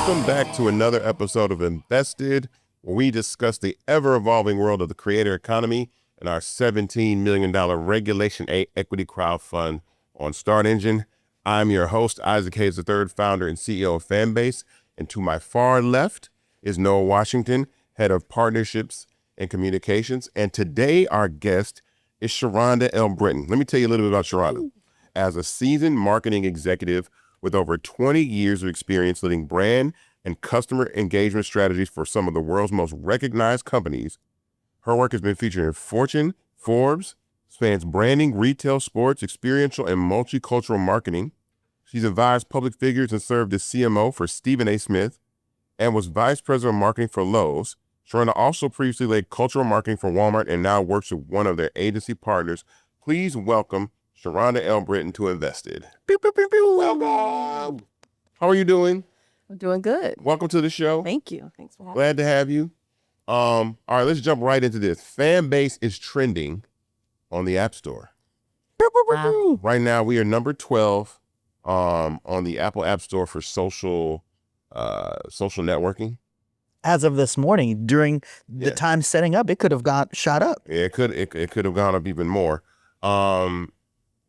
Welcome back to another episode of Invested, where we discuss the ever-evolving world of the creator economy and our $17 million Regulation A equity crowdfund on Start Engine. I'm your host, Isaac Hayes III, founder and CEO of Fanbase, and to my far left is Noah Washington, head of partnerships and communications. And today our guest is Sharonda L. Britton. Let me tell you a little bit about Sharonda. As a seasoned marketing executive with over 20 years of experience leading brand and customer engagement strategies for some of the world's most recognized companies, her work has been featured in Fortune, Forbes, spans branding, retail, sports, experiential, and multicultural marketing. She's advised public figures and served as CMO for Stephen A. Smith and was vice president of marketing for Lowe's. Sharonda also previously led cultural marketing for Walmart and now works with one of their agency partners. Please welcome Sharonda L. Britton to Invested. Pew, pew, pew, pew. Welcome. How are you doing? I'm doing good. Welcome to the show. Thank you. Thanks for having me. Glad to have you. All right, let's jump right into this. Fanbase is trending on the App Store. Wow. Right now, we are number 12 on the Apple App Store for social networking. As of this morning, during the time setting up, it could have shot up. Yeah, it could have gone up even more.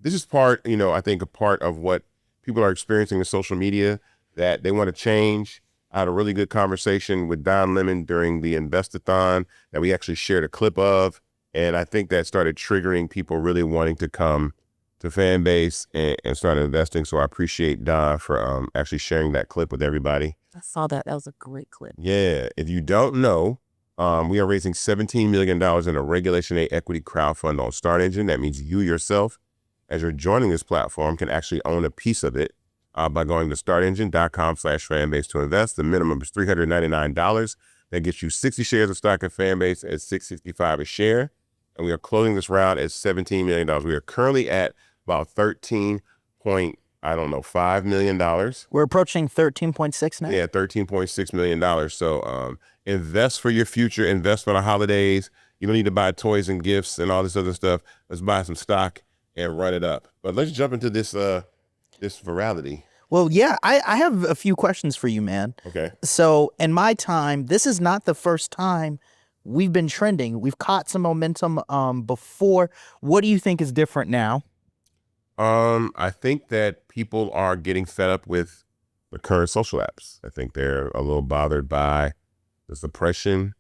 This is part, I think a part of what people are experiencing in social media that they want to change. I had a really good conversation with Don Lemon during the Investathon that we actually shared a clip of. And I think that started triggering people really wanting to come to Fanbase and start investing. So I appreciate Don for actually sharing that clip with everybody. I saw that. That was a great clip. Yeah. If you don't know, we are raising $17 million in a Regulation A equity crowdfund on Start Engine. That means you yourself, as you're joining this platform, can actually own a piece of it by going to startengine.com/fanbase to invest. The minimum is $399. That gets you 60 shares of stock in Fanbase at $665 a share. And we are closing this round at $17 million. We are currently at about $13.5 million. We're approaching 13.6 now. Yeah, $13.6 million. So invest for your future, invest for the holidays. You don't need to buy toys and gifts and all this other stuff. Let's buy some stock and run it up. But let's jump into this virality. Well, yeah, I have a few questions for you, man. Okay. So in my time, this is not the first time we've been trending. We've caught some momentum before. What do you think is different now? I think that people are getting fed up with the current social apps. I think they're a little bothered by the suppression.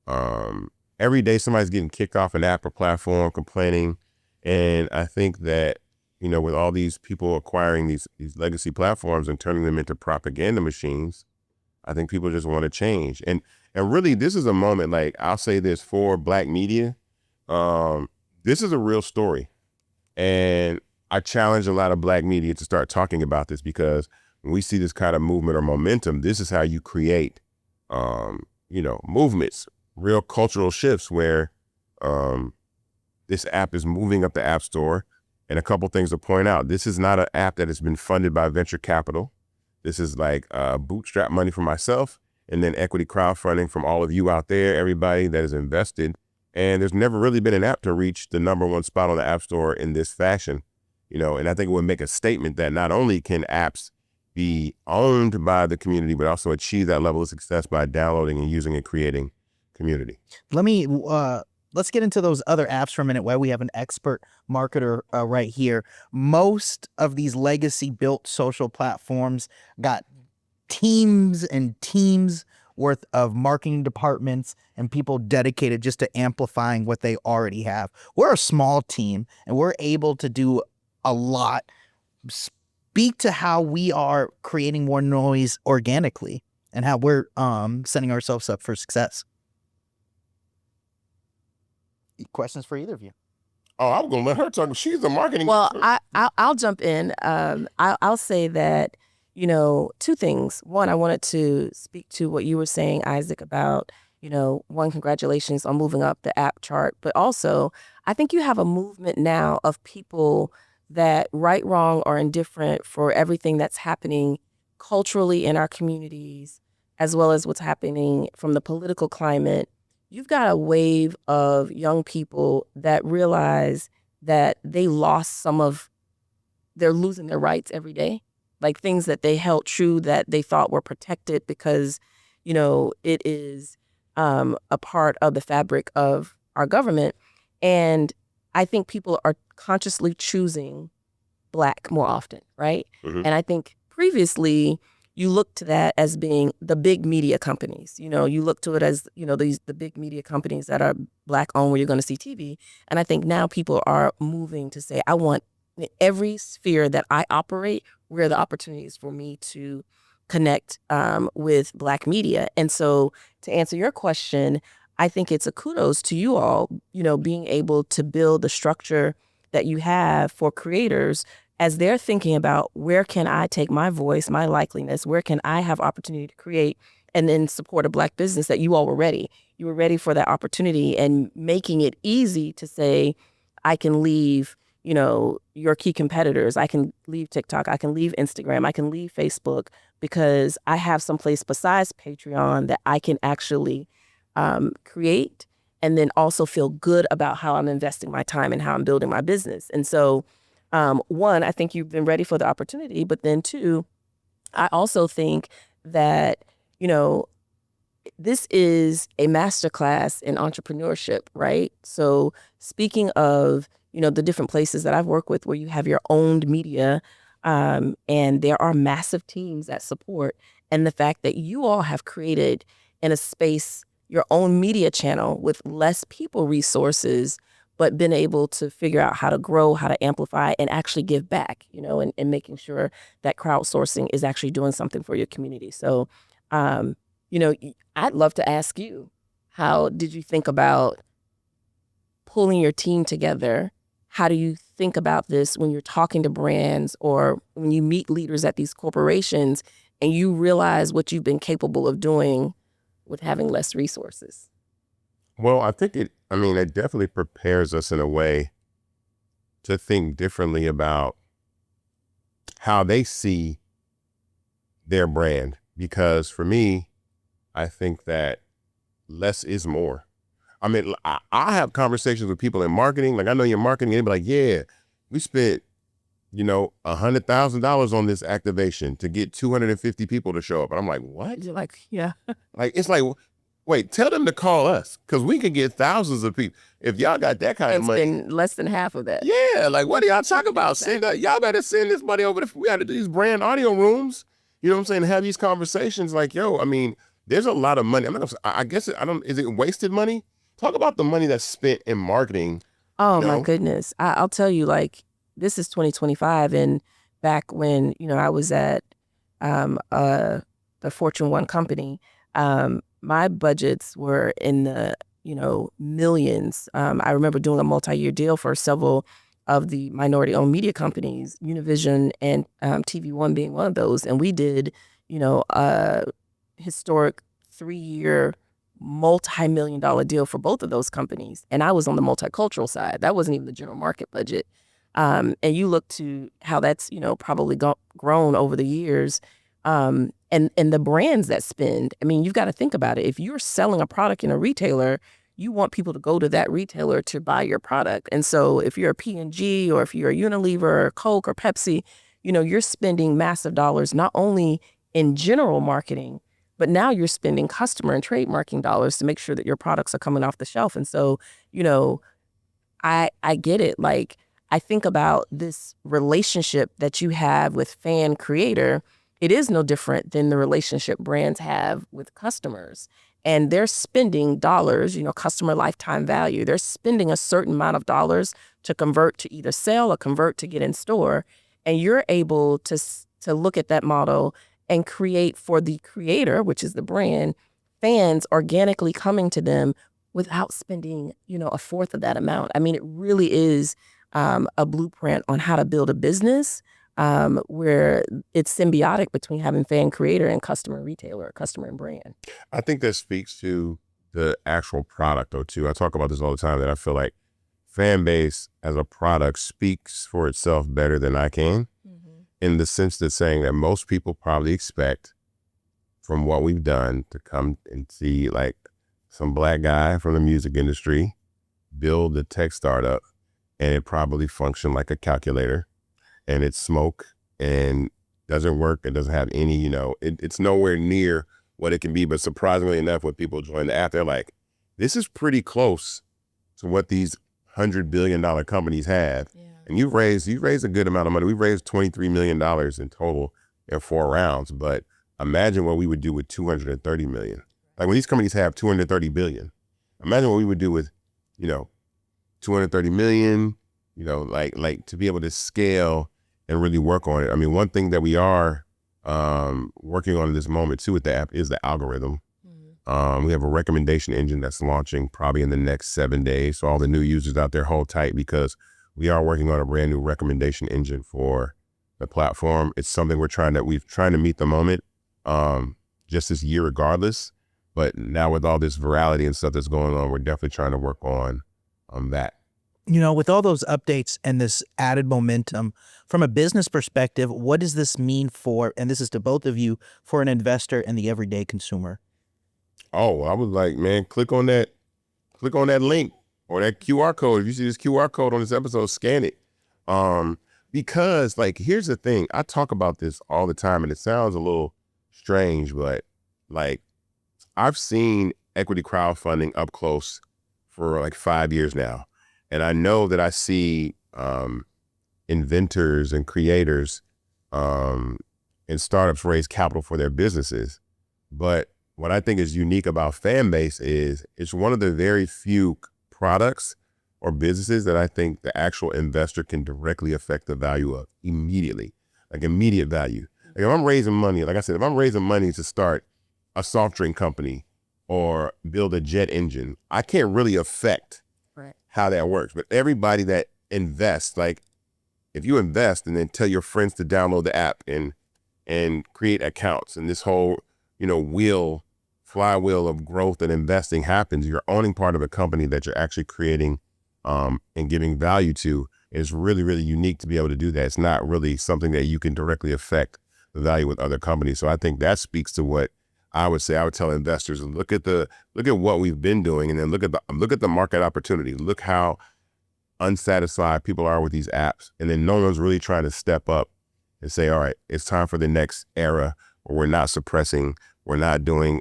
Every day somebody's getting kicked off an app or platform complaining. And I think that, with all these people acquiring these legacy platforms and turning them into propaganda machines, I think people just want to change. And really, this is a moment, like I'll say this for Black media, this is a real story. And I challenge a lot of Black media to start talking about this, because when we see this kind of movement or momentum, this is how you create, movements, real cultural shifts where this app is moving up the App Store. And a couple things to point out: this is not an app that has been funded by venture capital. This is like bootstrap money from myself, and then equity crowdfunding from all of you out there, everybody that is invested. And there's never really been an app to reach the #1 spot on the App Store in this fashion, and I think it would make a statement that not only can apps be owned by the community, but also achieve that level of success by downloading and using and creating community. Let's get into those other apps for a minute while we have an expert marketer right here. Most of these legacy built social platforms got teams and teams worth of marketing departments and people dedicated just to amplifying what they already have. We're a small team and we're able to do a lot. Speak to how we are creating more noise organically and how we're setting ourselves up for success. Questions for either of you? Oh, I'm going to let her talk. She's the marketing. Well, I'll jump in. I'll say that, two things. One, I wanted to speak to what you were saying, Isaac, about, one, congratulations on moving up the app chart. But also, I think you have a movement now of people that, right, wrong, or indifferent for everything that's happening culturally in our communities, as well as what's happening from the political climate. You've got a wave of young people that realize that they're losing their rights every day. like things that they held true that they thought were protected because, it is a part of the fabric of our government. And I think people are consciously choosing Black more often, right? Mhm. And I think previously you looked to that as being the big media companies. You look to it as, the big media companies that are Black owned where you're going to see TV. And I think now people are moving to say, I want in every sphere that I operate, where are the opportunities for me to connect with Black media. And so to answer your question, I think it's a kudos to you all, being able to build the structure that you have for creators as they're thinking about where can I take my voice, my likeliness, where can I have opportunity to create and then support a Black business, that you all were ready. You were ready for that opportunity and making it easy to say, I can leave, your key competitors. I can leave TikTok. I can leave Instagram. I can leave Facebook because I have someplace besides Patreon that I can actually create and then also feel good about how I'm investing my time and how I'm building my business. And so, one, I think you've been ready for the opportunity, but then two, I also think that, this is a masterclass in entrepreneurship, right? So speaking of, the different places that I've worked with where you have your owned media, and there are massive teams that support, and the fact that you all have created in a space your own media channel with less people resources, but been able to figure out how to grow, how to amplify, and actually give back, and making sure that crowdsourcing is actually doing something for your community. So, I'd love to ask you, how did you think about pulling your team together? How do you think about this when you're talking to brands or when you meet leaders at these corporations and you realize what you've been capable of doing with having less resources? Well, I think it definitely prepares us in a way to think differently about how they see their brand. Because for me, I think that less is more. I have conversations with people in marketing. Like, I know you're marketing, and they be like, yeah, we spent, $100,000 on this activation to get 250 people to show up. And I'm like, what? You're like, yeah. Like, it's like, wait, tell them to call us because we can get thousands of people. If y'all got that kind of And money. spend less than half of that. Yeah, like, what are y'all talking about? Y'all better send this money over we had these brand audio rooms, you know what I'm saying? Have these conversations like, there's a lot of money. I guess is it wasted money? Talk about the money that's spent in marketing. Oh my goodness. I'll tell you, like, this is 2025. And back when, I was at the Fortune 1 company, my budgets were in the, millions. I remember doing a multi-year deal for several of the minority-owned media companies, Univision and TV One being one of those. And we did, a historic 3-year multi-million-dollar deal for both of those companies. And I was on the multicultural side. That wasn't even the general market budget. And you look to how that's, probably grown over the years. And the brands that spend, you've got to think about it. If you're selling a product in a retailer, you want people to go to that retailer to buy your product. And so if you're a P&G or if you're a Unilever or Coke or Pepsi, you're spending massive dollars, not only in general marketing, but now you're spending customer and trademarking dollars to make sure that your products are coming off the shelf. And so, I get it. Like, I think about this relationship that you have with fan creator. It is no different than the relationship brands have with customers. And they're spending dollars, customer lifetime value. They're spending a certain amount of dollars to convert to either sell or convert to get in store. And you're able to look at that model and create for the creator, which is the brand, fans organically coming to them without spending, a fourth of that amount. It really is a blueprint on how to build a business where it's symbiotic between having fan creator and customer retailer, customer and brand. I think that speaks to the actual product, though, too. I talk about this all the time, that I feel like Fanbase as a product speaks for itself better than I can. In the sense that saying that most people probably expect from what we've done to come and see like some Black guy from the music industry build a tech startup, and it probably functioned like a calculator, and it's smoke, and doesn't work. It doesn't have any, it's nowhere near what it can be. But surprisingly enough, when people join the app, they're like, this is pretty close to what these $100 billion companies have. Yeah. And you raised a good amount of money. We raised $23 million in total in 4 rounds. But imagine what we would do with 230 million. Like when these companies have 230 billion, imagine what we would do with, 230 million, like to be able to scale and really work on it. I mean, one thing that we are working on in this moment too with the app is the algorithm. We have a recommendation engine that's launching probably in the next 7 days. So all the new users out there, hold tight, because we are working on a brand new recommendation engine for the platform. It's something we're trying to meet the moment just this year regardless. But now with all this virality and stuff that's going on, we're definitely trying to work on that. With all those updates and this added momentum, from a business perspective, what does this mean for, and this is to both of you, for an investor and the everyday consumer? Oh, I was like, man, click on that link or that QR code. If you see this QR code on this episode, scan it. Because like, here's the thing. I talk about this all the time and it sounds a little strange, but like I've seen equity crowdfunding up close for like 5 years now. And I know that I see inventors and creators and startups raise capital for their businesses. But what I think is unique about Fanbase is it's one of the very few products or businesses that I think the actual investor can directly affect the value of immediately, like immediate value. Like if I'm raising money, like I said, if I'm raising money to start a soft drink company or build a jet engine, I can't really affect how that works. But everybody that invests, like if you invest and then tell your friends to download the app and create accounts and this whole, flywheel of growth and investing happens, you're owning part of a company that you're actually creating and giving value to. It's really, really unique to be able to do that. It's not really something that you can directly affect the value with other companies. So I think that speaks to what I would say. I would tell investors, look at what we've been doing, and then look at the market opportunity. Look how unsatisfied people are with these apps, and then no one's really trying to step up and say, all right, it's time for the next era where we're not suppressing, we're not doing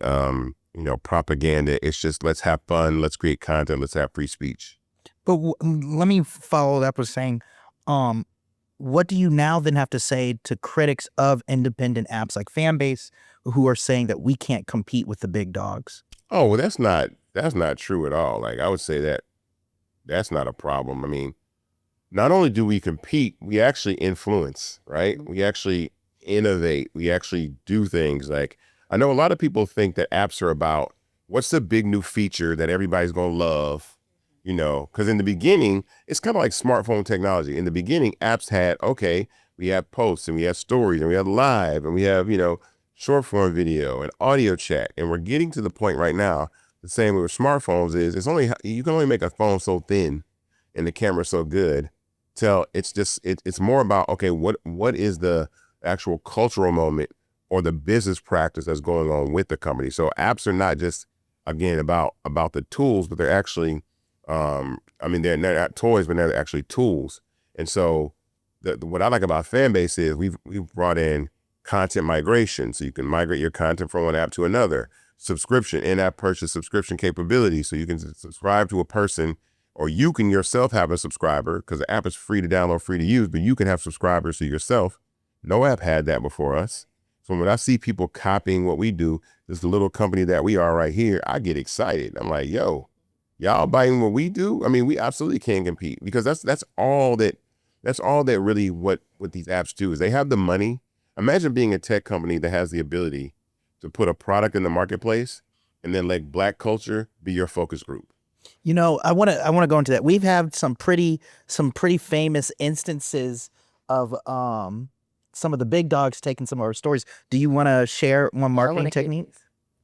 propaganda. It's just, let's have fun, let's create content, let's have free speech. But let me follow that with saying, what do you now then have to say to critics of independent apps like Fanbase who are saying that we can't compete with the big dogs? Oh, well, that's not true at all. Like I would say that that's not a problem. I mean, not only do we compete, we actually influence, right? We actually innovate. We actually do things. Like I know a lot of people think that apps are about what's the big new feature that everybody's going to love, because in the beginning, it's kind of like smartphone technology. In the beginning, apps had, we have posts and we have stories and we have live and we have, short form video and audio chat. And we're getting to the point right now, the same with smartphones is you can only make a phone so thin and the camera so good till it's more about, what is the actual cultural moment or the business practice that's going on with the company. So apps are not just, again, about the tools, but they're actually, they're not toys, but they're actually tools. And so what I like about Fanbase is we've brought in content migration, so you can migrate your content from one app to another. Subscription, in-app purchase subscription capability, so you can subscribe to a person, or you can yourself have a subscriber, because the app is free to download, free to use, but you can have subscribers to yourself. No app had that before us. So when I see people copying what we do, this little company that we are right here, I get excited. I'm like, yo, y'all buying what we do? I mean, we absolutely can compete, because that's all that really what these apps do is they have the money. Imagine being a tech company that has the ability to put a product in the marketplace and then let Black culture be your focus group. I want to go into that. We've had some pretty famous instances of some of the big dogs taking some of our stories. Do you want to share one marketing technique?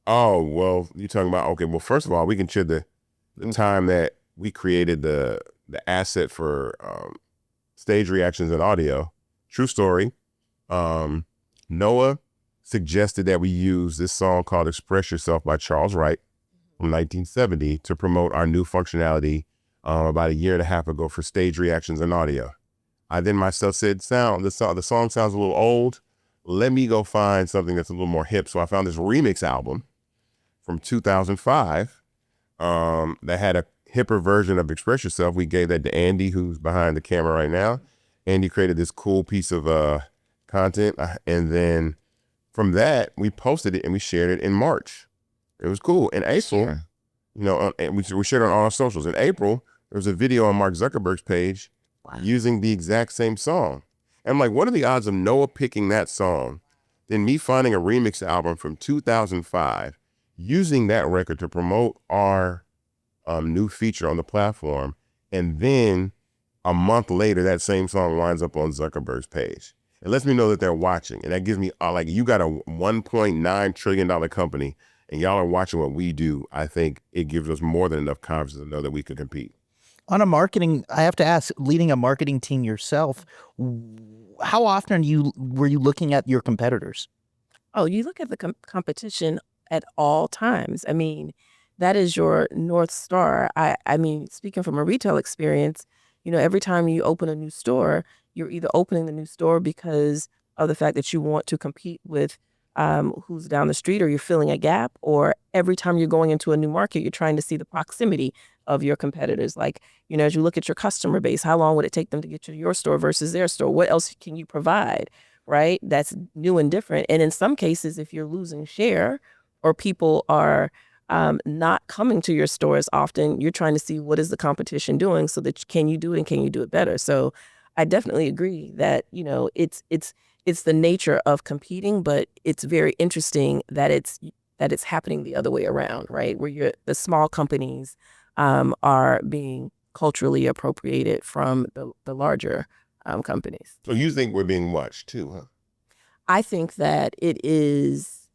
Oh, well, you're talking about, well, first of all, we can share the time that we created the asset for stage reactions and audio. True story. Noah suggested that we use this song called Express Yourself by Charles Wright from 1970 to promote our new functionality about a year and a half ago for stage reactions and audio. I then myself said, the song sounds a little old. let me go find something that's a little more hip. So I found this remix album from 2005 that had a hipper version of Express Yourself. We gave that to Andy, who's behind the camera right now. Andy created this cool piece of content. And then from that, we posted it and we shared it in March. It was cool. In April, and we shared it on all our socials. In April, there was a video on Mark Zuckerberg's page using the exact same song. And I'm like, what are the odds of Noah picking that song, then me finding a remix album from 2005, using that record to promote our new feature on the platform, and then a month later, that same song winds up on Zuckerberg's page. It lets me know that they're watching. And that gives me, you got a $1.9 trillion company, and y'all are watching what we do. I think it gives us more than enough confidence to know that we could compete. On a marketing, I have to ask, leading a marketing team yourself, how often were you looking at your competitors? Oh, you look at the competition at all times. I mean, that is your North Star. I mean, speaking from a retail experience, every time you open a new store, you're either opening the new store because of the fact that you want to compete with who's down the street, or you're filling a gap, or every time you're going into a new market, you're trying to see the proximity of your competitors. Like, as you look at your customer base, how long would it take them to get to your store versus their store? What else can you provide, right? That's new and different. And in some cases, if you're losing share or people are not coming to your store as often, you're trying to see what is the competition doing so that can you do it and can you do it better? So I definitely agree that, it's the nature of competing, but it's very interesting that it's happening the other way around, right? Where the small companies are being culturally appropriated from the larger companies. So you think we're being watched too, huh? I think that it is.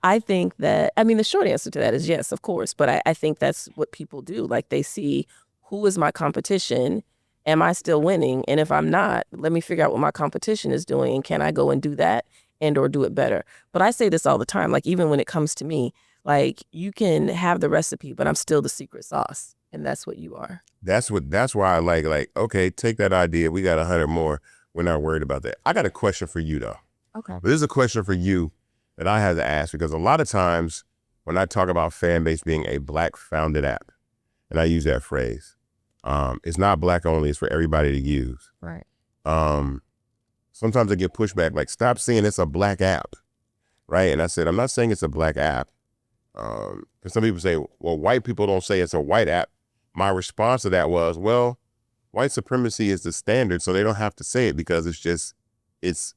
I think that, the short answer to that is yes, of course. But I think that's what people do. Like, they see, who is my competition? Am I still winning? And if I'm not, let me figure out what my competition is doing. And can I go and do that and or do it better? But I say this all the time, like, even when it comes to me, like, you can have the recipe, but I'm still the secret sauce. And that's what you are. That's why I like, okay, take that idea. We got 100 more. We're not worried about that. I got a question for you though. Okay. But this is a question for you that I had to ask, because a lot of times when I talk about Fanbase being a Black founded app, and I use that phrase, it's not Black only, it's for everybody to use. Right. Sometimes I get pushback, like, stop saying it's a Black app, right? And I said, I'm not saying it's a Black app. Because some people say, well, white people don't say it's a white app. My response to that was, well, white supremacy is the standard, so they don't have to say it, because it's just, it's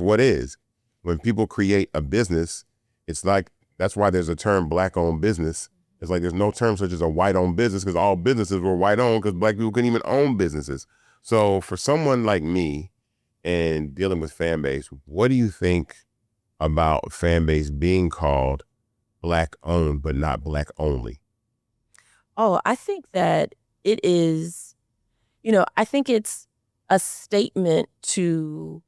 what is. When people create a business, it's like, that's why there's a term Black-owned business. It's like there's no term such as a white-owned business, because all businesses were white-owned because Black people couldn't even own businesses. So for someone like me and dealing with Fanbase, what do you think about Fanbase being called Black-owned but not Black-only? Oh, I think that it is, I think it's a statement to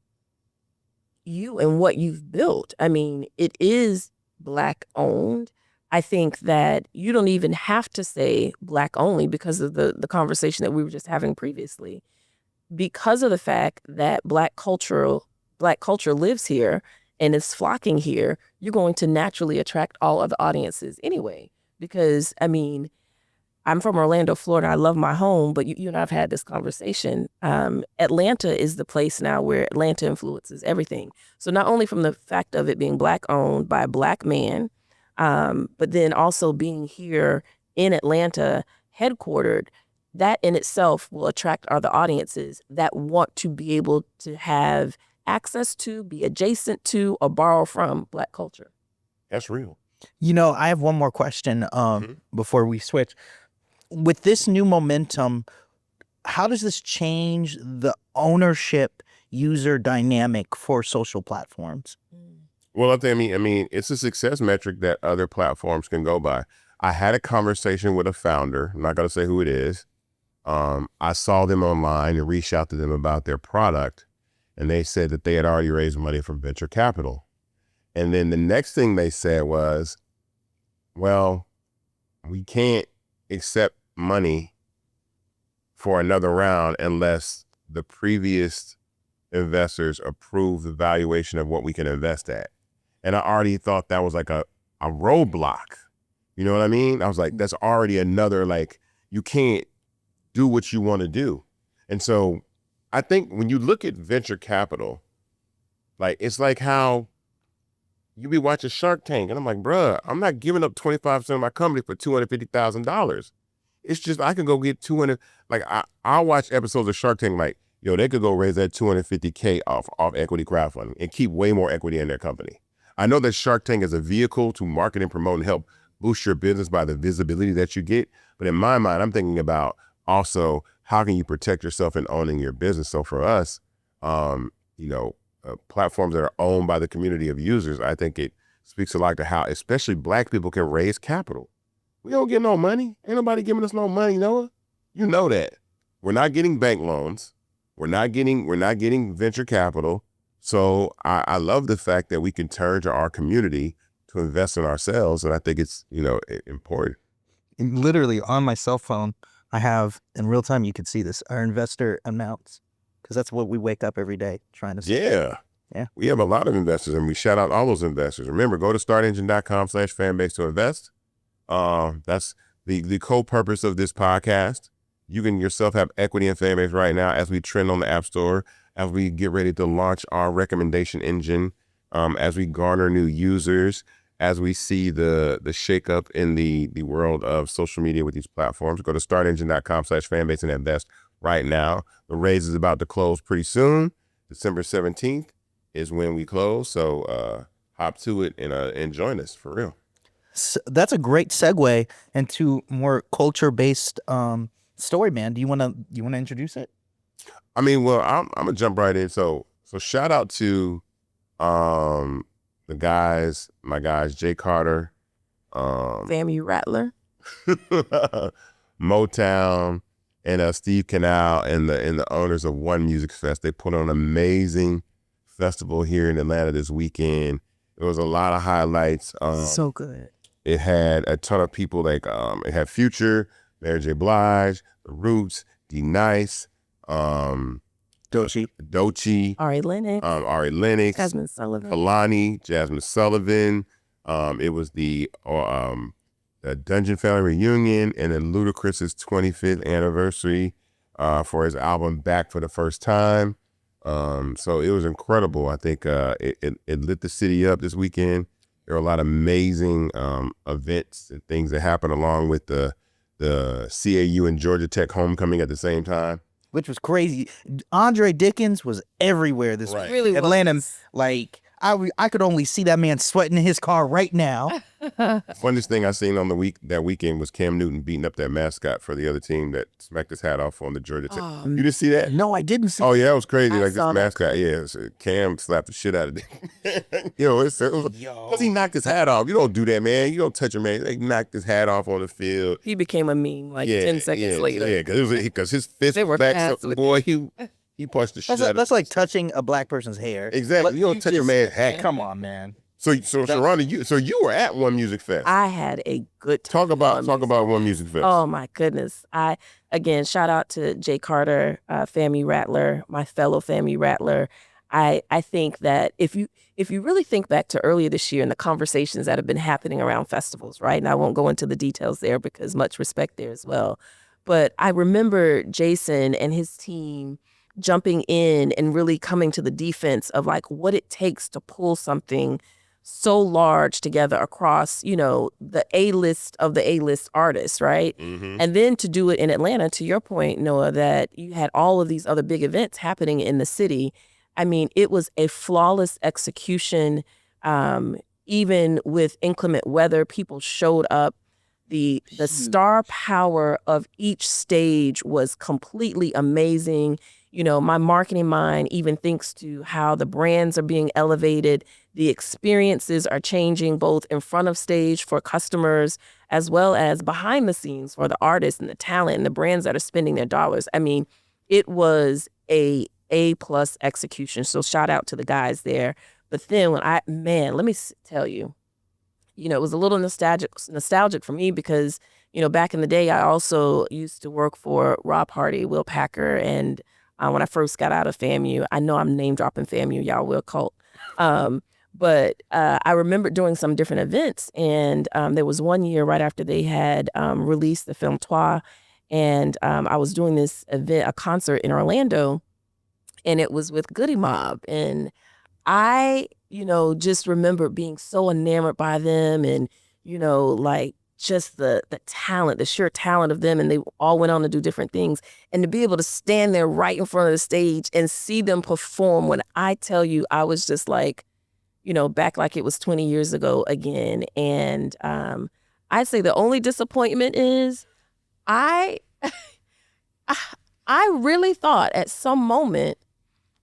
you and what you've built. It is Black owned. I think that you don't even have to say Black only because of the conversation that we were just having previously. Because of the fact that Black culture lives here and is flocking here, you're going to naturally attract all other audiences anyway. Because, I'm from Orlando, Florida. I love my home, but you and I have had this conversation. Atlanta is the place now where Atlanta influences everything. So not only from the fact of it being Black owned by a Black man, but then also being here in Atlanta, headquartered, that in itself will attract other audiences that want to be able to have access to, be adjacent to, or borrow from Black culture. That's real. I have one more question before we switch. With this new momentum, how does this change the ownership user dynamic for social platforms? Well, I mean, it's a success metric that other platforms can go by. I had a conversation with a founder. I'm not going to say who it is. I saw them online and reached out to them about their product, and they said that they had already raised money from venture capital. And then the next thing they said was, well, we can't accept money for another round unless the previous investors approve the valuation of what we can invest at. And I already thought that was like a roadblock. You know what I mean? I was like, that's already another, like, you can't do what you want to do. And so I think when you look at venture capital, like, it's like how you be watching Shark Tank, and I'm like, bruh, I'm not giving up 25% of my company for $250,000. It's just, I can go get 200, like, I'll watch episodes of Shark Tank, like, yo, they could go raise that $250K off equity crowdfunding and keep way more equity in their company. I know that Shark Tank is a vehicle to market and promote and help boost your business by the visibility that you get. But in my mind, I'm thinking about also how can you protect yourself in owning your business. So for us, platforms that are owned by the community of users, I think it speaks a lot to how especially Black people can raise capital. We don't get no money. Ain't nobody giving us no money, Noah. You know that. We're not getting bank loans. We're not getting venture capital. So I love the fact that we can turn to our community to invest in ourselves. And I think it's, important. And literally on my cell phone, I have, in real time, you can see this, our investor amounts, because that's what we wake up every day trying to see. Yeah. We have a lot of investors, and we shout out all those investors. Remember, go to startengine.com/fanbase to invest. That's the co-purpose of this podcast. You can yourself have equity in Fanbase right now as we trend on the App Store, as we get ready to launch our recommendation engine, as we garner new users, as we see the shakeup in the world of social media with these platforms. Go to startengine.com/fanbase and invest right now. The raise is about to close pretty soon. December 17th is when we close. So hop to it and join us for real. So that's a great segue into more culture-based story, man. Do you want to introduce it? I mean, well, I'm gonna jump right in. So shout out to my guys, Jay Carter, Family Rattler, Motown, and Steve Canal, and the owners of One Music Fest. They put on an amazing festival here in Atlanta this weekend. It was a lot of highlights. so good. It had a ton of people, like it had Future, Mary J. Blige, The Roots, D Nice, Doechii, Ari Lennox, Jazmine Sullivan, Kalani, Jazmine Sullivan. It was the Dungeon Family reunion, and then Ludacris's 25th anniversary for his album Back for the First Time. So it was incredible. I think it lit the city up this weekend. There were a lot of amazing events and things that happened along with the CAU and Georgia Tech homecoming at the same time. Which was crazy. Andre Dickens was everywhere this week. Really Atlanta, was. like, I could only see that man sweating in his car right now. Funniest thing I seen on that weekend was Cam Newton beating up that mascot for the other team that smacked his hat off on the Georgia Tech. You didn't see that? No, I didn't see. Oh yeah, it was crazy. I Like saw this that. mascot, yeah. Cam slapped the shit out of it. Because he knocked his hat off. You don't do that, man. You don't touch a man. They knocked his hat off on the field. He became a meme 10 seconds later. Yeah, because his fist They were back. fast So, with boy, he punched the shit out of That's like touching a Black person's hair. Exactly. You don't touch a man's hat. Come on, man. So Sharonda, you were at One Music Fest. I had a good time. Talk about One Music Fest. Oh my goodness. Again, shout out to Jay Carter, Family Rattler, my fellow Family Rattler. I think that if you really think back to earlier this year and the conversations that have been happening around festivals, right? And I won't go into the details there because much respect there as well. But I remember Jason and his team jumping in and really coming to the defense of like what it takes to pull something so large together across, the A-list of the A-list artists, right? Mm-hmm. And then to do it in Atlanta, to your point, Noah, that you had all of these other big events happening in the city. I mean, it was a flawless execution. Even with inclement weather, people showed up. The star power of each stage was completely amazing. My marketing mind even thinks to how the brands are being elevated. The experiences are changing both in front of stage for customers as well as behind the scenes for the artists and the talent and the brands that are spending their dollars. I mean, it was A+ execution. So shout out to the guys there. But then let me tell you, it was a little nostalgic for me because, back in the day, I also used to work for Rob Hardy, Will Packer, and when I first got out of FAMU. I know I'm name dropping FAMU, y'all will cult. But I remember doing some different events, and there was one year right after they had released the film Toi, and I was doing this event, a concert in Orlando, and it was with Goody Mob, and I, just remember being so enamored by them, and like just the talent, the sheer talent of them, and they all went on to do different things, and to be able to stand there right in front of the stage and see them perform, when I tell you, I was just like, back like it was 20 years ago again. And I'd say the only disappointment is I really thought at some moment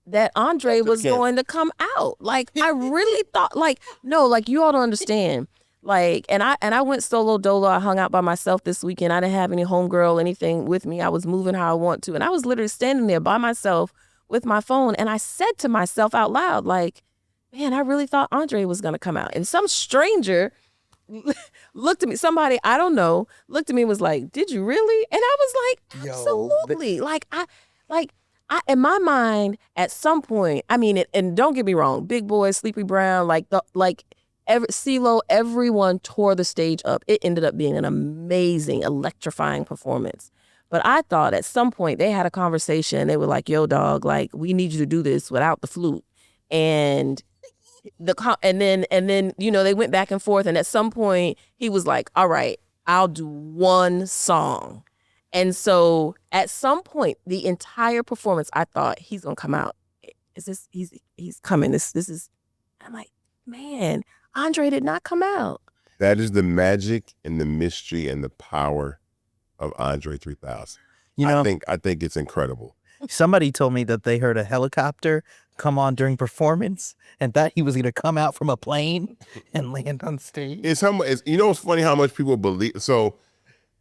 that Andre was going to come out. Like, I really thought, no, you all don't understand. And I went solo dolo. I hung out by myself this weekend. I didn't have any homegirl, anything with me. I was moving how I want to. And I was literally standing there by myself with my phone. And I said to myself out loud, man, I really thought Andre was going to come out. And some stranger looked at me, somebody I don't know, looked at me and was like, did you really? And I was like, absolutely. I in my mind, at some point, I mean, and don't get me wrong, Big Boy, Sleepy Brown, CeeLo, everyone tore the stage up. It ended up being an amazing, electrifying performance. But I thought at some point they had a conversation. They were like, yo, dog, we need you to do this without the flute. And then they went back and forth, and at some point he was like, all right, I'll do one song. And so at some point the entire performance, I thought, he's gonna come out. He's coming. This is, I'm like, man, Andre did not come out. That is the magic and the mystery and the power of Andre 3000. I think it's incredible. Somebody told me that they heard a helicopter come on during performance and thought he was going to come out from a plane and land on stage. It's funny how much people believe. So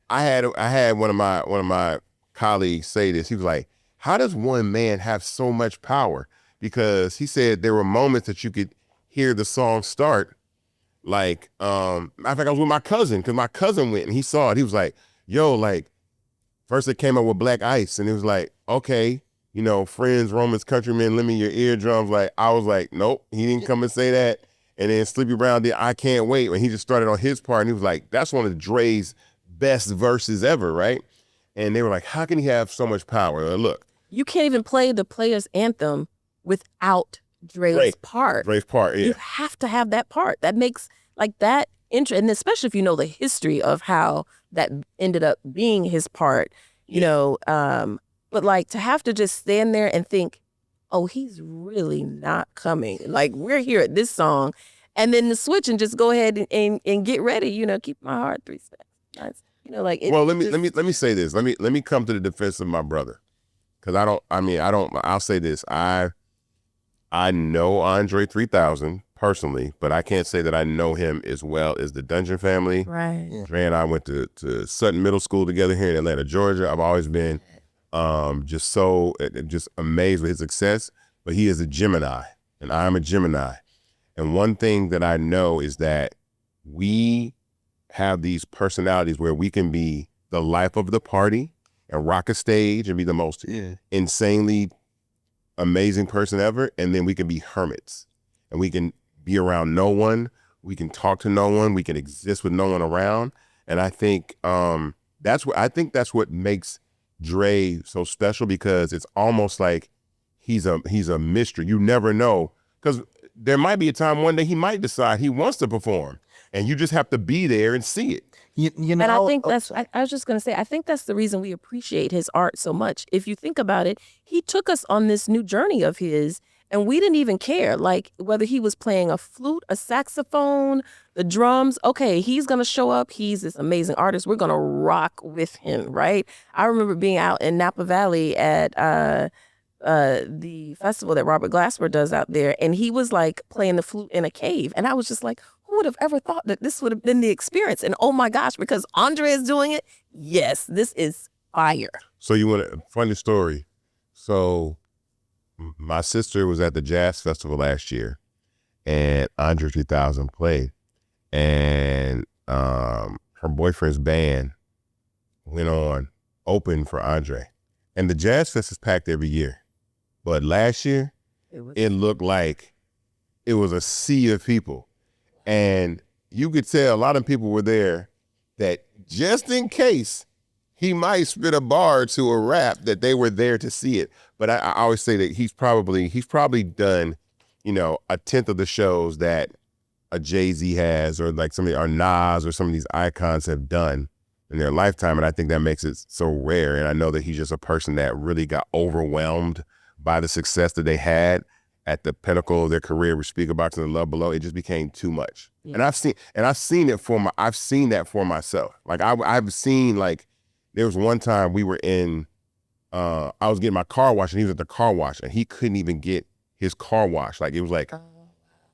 I had one of my colleagues say this. He was like, how does one man have so much power? Because he said there were moments that you could hear the song start. Matter of fact, I was with my cousin, because my cousin went and he saw it. He was like, yo, first it came out with Black Ice, and it was like, okay, friends, Romans, countrymen, lend me your eardrums. I was like, nope, he didn't come and say that. And then Sleepy Brown did I Can't Wait, when he just started on his part, and he was like, that's one of Dre's best verses ever, right? And they were like, how can he have so much power? Look. You can't even play the Players Anthem without Dre's part. Dre's part, yeah. You have to have that part. That makes that intro, and especially if you know the history of how that ended up being his part, but to have to just stand there and think, oh, he's really not coming. We're here at this song, and then to switch and just go ahead and get ready, keep my heart 3 steps. Nice. Well, let me say this. Let me come to the defense of my brother. Because I'll say this. I know Andre 3000 personally, but I can't say that I know him as well as the Dungeon family. Right. Yeah. Dre and I went to Sutton Middle School together here in Atlanta, Georgia. I've always been just amazed with his success. But he is a Gemini, and I'm a Gemini. And one thing that I know is that we have these personalities where we can be the life of the party and rock a stage and be the most insanely amazing person ever, and then we can be hermits, and we can be around no one, we can talk to no one, we can exist with no one around. And I think that's what makes Dre so special, because it's almost like he's a mystery. You never know, because there might be a time one day he might decide he wants to perform, and you just have to be there and see it. And I think I was just going to say, I think that's the reason we appreciate his art so much. If you think about it, he took us on this new journey of his, and we didn't even care, whether he was playing a flute, a saxophone, the drums. Okay, he's going to show up. He's this amazing artist. We're going to rock with him, right? I remember being out in Napa Valley at the festival that Robert Glasper does out there, and he was playing the flute in a cave. And I was just like, who would have ever thought that this would have been the experience? And oh my gosh, because Andre is doing it, yes, this is fire. So you want a funny story? So my sister was at the Jazz Festival last year, and Andre 3000 played, and her boyfriend's band went on open for Andre. And the Jazz Fest is packed every year. But last year, it looked like it was a sea of people. And you could tell a lot of people were there that just in case he might spit a bar to a rap, that they were there to see it. But I always say that he's probably done, a tenth of the shows that a Jay-Z has, or like or Nas or some of these icons have done in their lifetime. And I think that makes it so rare. And I know that he's just a person that really got overwhelmed by the success that they had at the pinnacle of their career with Speakerboxxx and The Love Below. It just became too much. Yeah. And I've seen that for myself. Like I've seen, like, there was one time we were in, I was getting my car washed and he was at the car wash and he couldn't even get his car washed. Like, it was like, can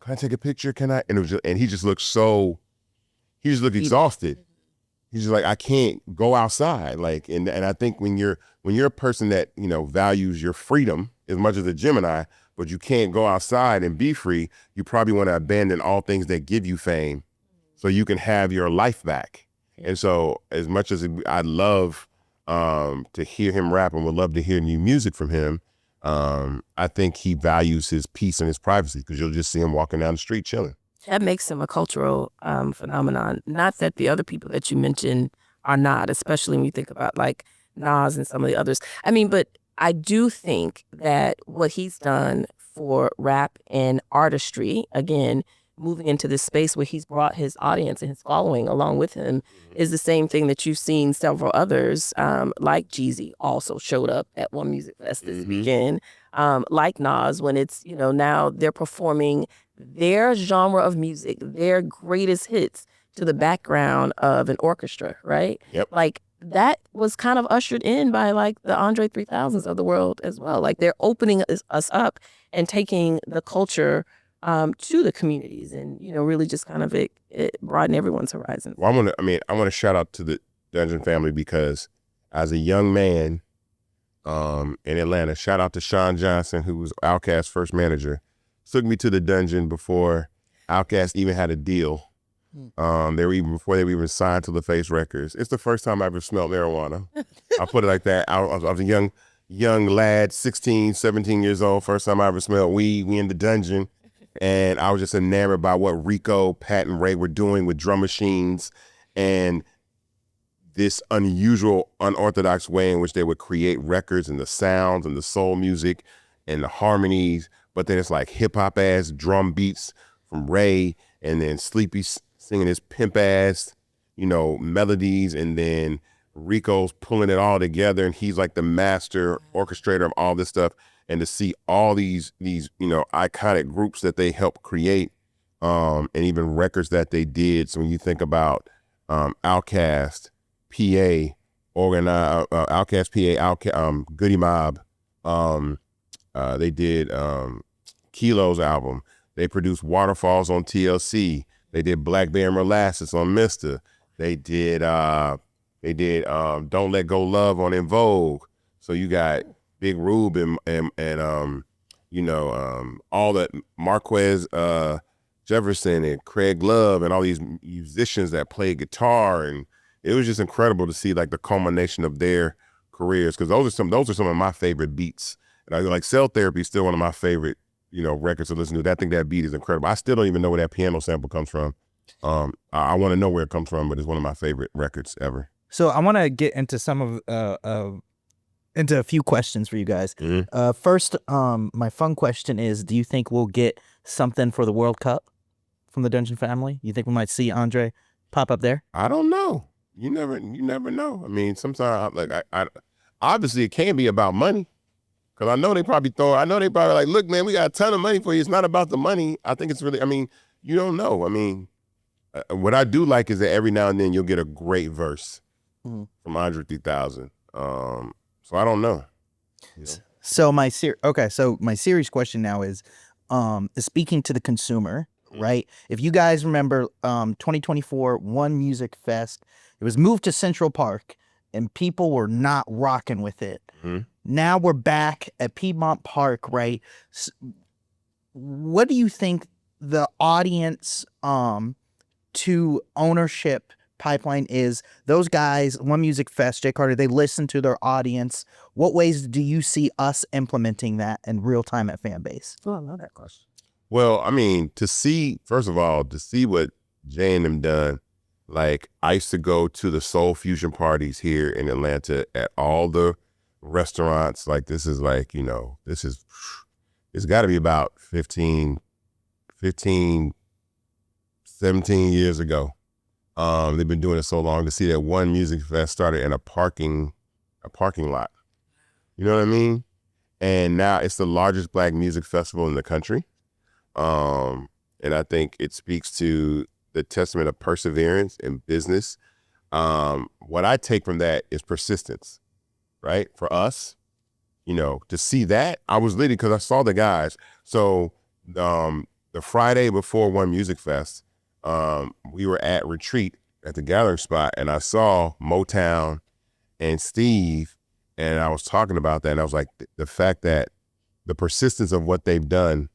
I take a picture? Can I? And it was and he just looked exhausted. He's just like, I can't go outside. Like, and I think when you're a person that, values your freedom as much as a Gemini, but you can't go outside and be free, you probably want to abandon all things that give you fame so you can have your life back. And so as much as I'd love to hear him rap and would love to hear new music from him, I think he values his peace and his privacy, because you'll just see him walking down the street chilling. That makes him a cultural phenomenon. Not that the other people that you mentioned are not, especially when you think about like Nas and some of the others. I mean, but I do think that what he's done for rap and artistry, again, moving into this space where he's brought his audience and his following along with him, is the same thing that you've seen several others, like Jeezy also showed up at one music fest this weekend, like Nas, when it's, now they're performing their genre of music, their greatest hits, to the background of an orchestra, right? Yep. Like, that was kind of ushered in by like the Andre 3000s of the world as well. Like, they're opening us up and taking the culture to the communities, and really just kind of it broaden everyone's horizon. Well, I want to shout out to the Dungeon family, because as a young man in Atlanta, shout out to Sean Johnson, who was Outkast's first manager, took me to the Dungeon before Outkast even had a deal. Before they were even signed to LaFace Records. It's the first time I ever smelled marijuana. I put it like that. I was a young lad, 16, 17 years old. First time I ever smelled weed. We in the Dungeon. And I was just enamored by what Rico, Pat, and Ray were doing with drum machines, and this unusual, unorthodox way in which they would create records, and the sounds and the soul music and the harmonies. But then it's like hip hop ass drum beats from Ray, and then Sleepy singing his pimp ass, melodies, and then Rico's pulling it all together, and he's like the master orchestrator of all this stuff. And to see all these iconic groups that they helped create, and even records that they did. So when you think about Outkast, PA, Outkast, PA, Goody Mob, they did Kilo's album. They produced Waterfalls on TLC. They did Black Bear and Molasses on Mr. They did Don't Let Go Love on In Vogue. So you got Big Rube and all that, Marquez Jefferson and Craig Love and all these musicians that play guitar, and it was just incredible to see like the culmination of their careers, because those are some of my favorite beats. And I like Cell Therapy is still one of my favorite records to listen to. I think that beat is incredible. I still don't even know where that piano sample comes from. I want to know where it comes from, but it's one of my favorite records ever. So I want to get into into a few questions for you guys. First, my fun question is, do you think we'll get something for the World Cup from the Dungeon family? You think we might see Andre pop up there? I don't know. You never know. I mean, sometimes I obviously it can be about money, because I know they probably like, look, man, we got a ton of money for you. It's not about the money. I think it's really, you don't know. What I do like is that every now and then you'll get a great verse from Andre 3000. So I don't know. So my serious question now is speaking to the consumer, right? If you guys remember 2024 One Music Fest, it was moved to Central Park and people were not rocking with it. Now we're back at Piedmont Park, right? What do you think the audience to ownership pipeline is those guys, One Music Fest, Jay Carter, they listen to their audience. What ways do you see us implementing that in real time at Fanbase? Oh, I love that question. Well, I mean, first of all, to see what Jay and them done, like I used to go to the soul fusion parties here in Atlanta at all the restaurants. Like this is like, it's got to be about 15, 17 years ago. They've been doing it so long. To see that One Music Fest started in a parking lot. You know what I mean? And now it's the largest Black music festival in the country. And I think it speaks to the testament of perseverance in business. What I take from that is persistence, right? For us, to see that, I was literally, because I saw the guys. So the Friday before One Music Fest, we were at Retreat at the gathering spot, and I saw Motown and Steve, and I was talking about that, and I was like, the fact that the persistence of what they've done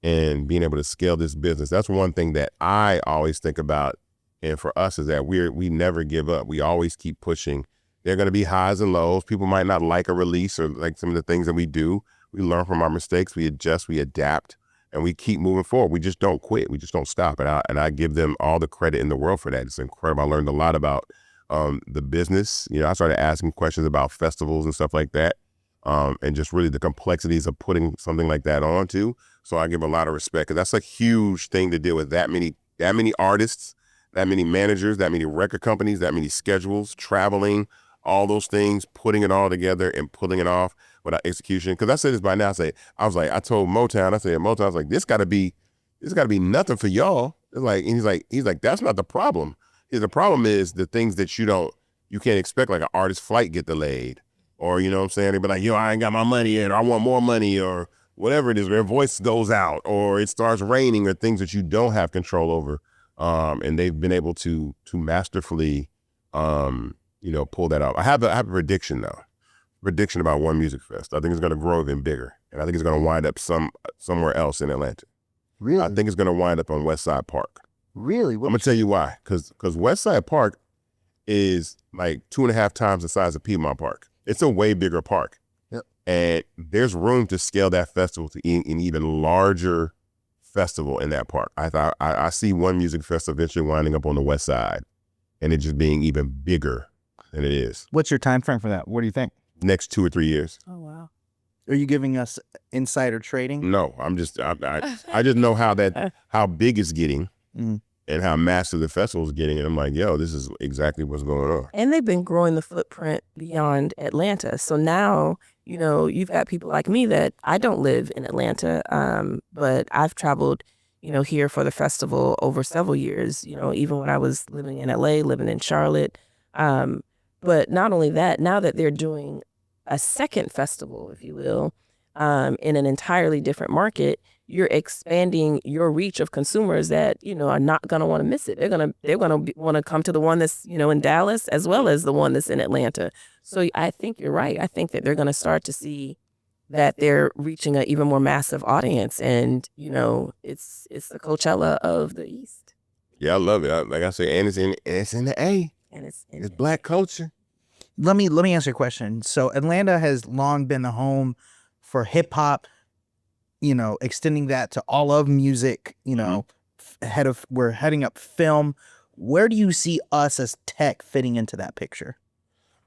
and being able to scale this business, that's one thing that I always think about. And for us is that we never give up. We always keep pushing. There are going to be highs and lows. People might not like a release or like some of the things that we do. We learn from our mistakes. We adjust, we adapt, and we keep moving forward. We just don't quit. We just don't stop. And I give them all the credit in the world for that. It's incredible. I learned a lot about the business. I started asking questions about festivals and stuff like that. And just really the complexities of putting something like that on too. So I give a lot of respect, because that's a huge thing to deal with. That many artists, that many managers, that many record companies, that many schedules, traveling, all those things, putting it all together and pulling it off without execution. Because I said this by now. I told Motown, I was like, this got to be nothing for y'all. It's like, and he's like, that's not the problem. The problem is the things that you can't expect, like an artist's flight get delayed. Or, you know what I'm saying? They'd be like, I ain't got my money yet, or I want more money, or whatever it is. Their voice goes out, or it starts raining, or things that you don't have control over. And they've been able to masterfully, pull that out. I have a prediction, though. Prediction about One Music Fest. I think it's going to grow even bigger. And I think it's going to wind up somewhere else in Atlanta. Really? I think it's going to wind up on West Side Park. Really? I'm going to tell you why. Because West Side Park is like 2.5 times the size of Piedmont Park. It's a way bigger park. Yep. And there's room to scale that festival to an even larger festival in that park. I see One Music Fest eventually winding up on the west side and it just being even bigger than it is. What's your time frame for that? What do you think? Next 2 or 3 years. Oh, wow. Are you giving us insider trading? No, I just know how big it's getting. And how massive the festival's getting. And I'm like, this is exactly what's going on. And they've been growing the footprint beyond Atlanta. So now, you've got people like me that I don't live in Atlanta, but I've traveled, here for the festival over several years, even when I was living in LA, living in Charlotte. But not only that, now that they're doing a second festival, if you will, in an entirely different market, you're expanding your reach of consumers that, are not going to want to miss it. They're going to want to come to the one that's, in Dallas as well as the one that's in Atlanta. So I think you're right. I think that they're going to start to see that they're reaching an even more massive audience. And, it's the Coachella of the East. Yeah, I love it. Like I say, and it's in the A. And it's Black culture. Let me answer your question. So Atlanta has long been the home for hip hop, extending that to all of music, we're heading up film. Where do you see us as tech fitting into that picture?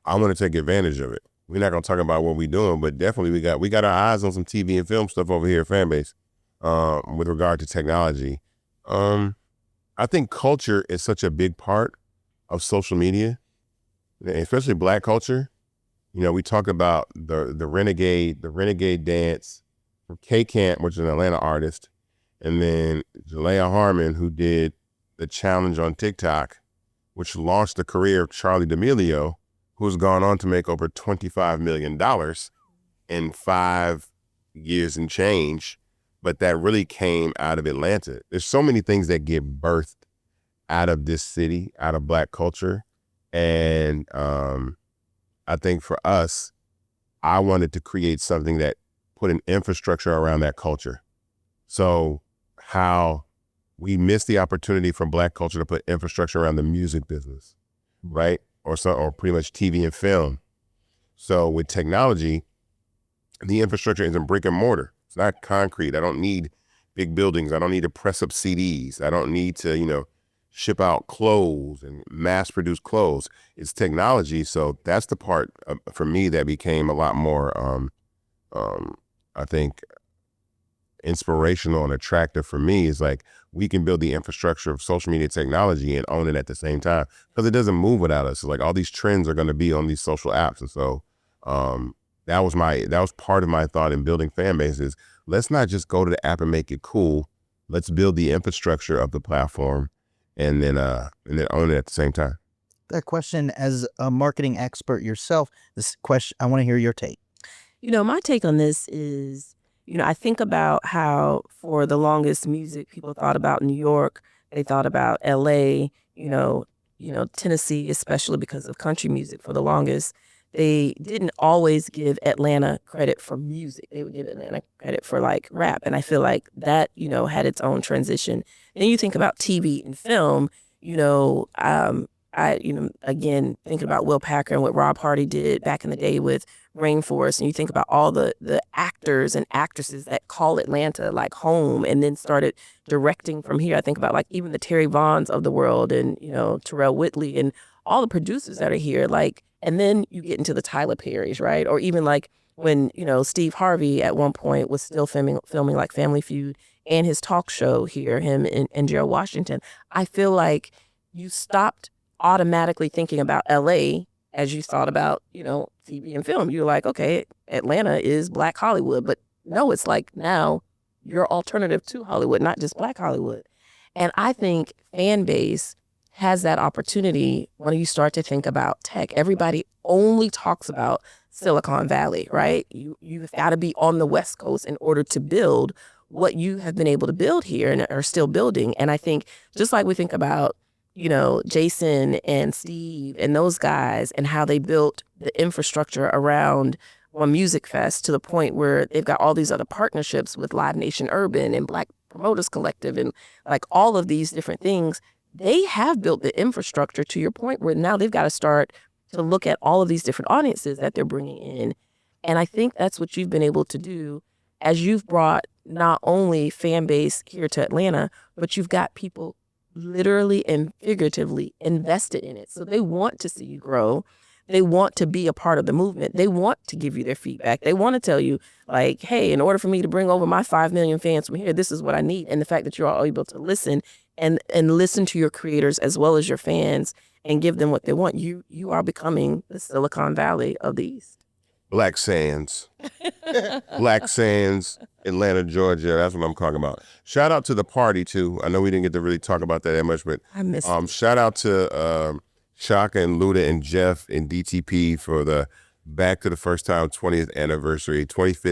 I want to take advantage of it. We're not going to talk about what we're doing, but definitely we got our eyes on some TV and film stuff over here at Fanbase with regard to technology. I think culture is such a big part of social media, especially Black culture. We talk about the renegade dance from K-Camp, which is an Atlanta artist, and then Jalea Harmon, who did the challenge on TikTok, which launched the career of Charlie D'Amelio, who's gone on to make over $25 million in 5 years and change. But that really came out of Atlanta. There's so many things that get birthed out of this city, out of Black culture. And I think for us, I wanted to create something that put an infrastructure around that culture. So how we missed the opportunity for Black culture to put infrastructure around the music business. right? Or pretty much TV and film. So with technology, the infrastructure isn't brick and mortar. It's not concrete. I don't need big buildings. I don't need to press up CDs. I don't need to, ship out clothes and mass produce clothes. It's technology. So that's the part for me that became a lot more, I think, inspirational and attractive for me is like we can build the infrastructure of social media technology and own it at the same time because it doesn't move without us. So like all these trends are going to be on these social apps. And so that was part of my thought in building Fanbase is let's not just go to the app and make it cool. Let's build the infrastructure of the platform and then own it at the same time. That question, as a marketing expert yourself, this question, I want to hear your take. My take on this is, I think about how for the longest music, people thought about New York, they thought about LA, Tennessee, especially because of country music for the longest. They didn't always give Atlanta credit for music. They would give Atlanta credit for like rap. And I feel like that, had its own transition. And then you think about TV and film, again, thinking about Will Packer and what Rob Hardy did back in the day with Rainforest, and you think about all the actors and actresses that call Atlanta like home and then started directing from here. I think about like even the Terry Vaughns of the world and, Terrell Whitley and all the producers that are here, like, and then you get into the Tyler Perrys, right? Or even like when, Steve Harvey at one point was still filming like Family Feud and his talk show here, him and Gerald Washington. I feel like you stopped automatically thinking about LA as you thought about, TV and film. You're like, okay, Atlanta is Black Hollywood, but no, it's like now you're alternative to Hollywood, not just Black Hollywood. And I think Fanbase has that opportunity when you start to think about tech. Everybody only talks about Silicon Valley, right? You've got to be on the West Coast in order to build what you have been able to build here and are still building. And I think just like we think about Jason and Steve and those guys and how they built the infrastructure around One Music Fest to the point where they've got all these other partnerships with Live Nation Urban and Black Promoters Collective and like all of these different things. They have built the infrastructure to your point where now they've got to start to look at all of these different audiences that they're bringing in. And I think that's what you've been able to do as you've brought not only Fanbase here to Atlanta, but you've got people literally and figuratively invested in it. So they want to see you grow. They want to be a part of the movement. They want to give you their feedback. They want to tell you like, hey, in order for me to bring over my 5 million fans from here, this is what I need. And the fact that you're all able to listen and listen to your creators as well as your fans and give them what they want, you are becoming the Silicon Valley of the East. Black Sands. Black Sands, Atlanta, Georgia. That's what I'm talking about. Shout out to the party, too. I know we didn't get to really talk about that much, but I missed it. Shout out to Shaka and Luda and Jeff and DTP for the Back to the First Time 25th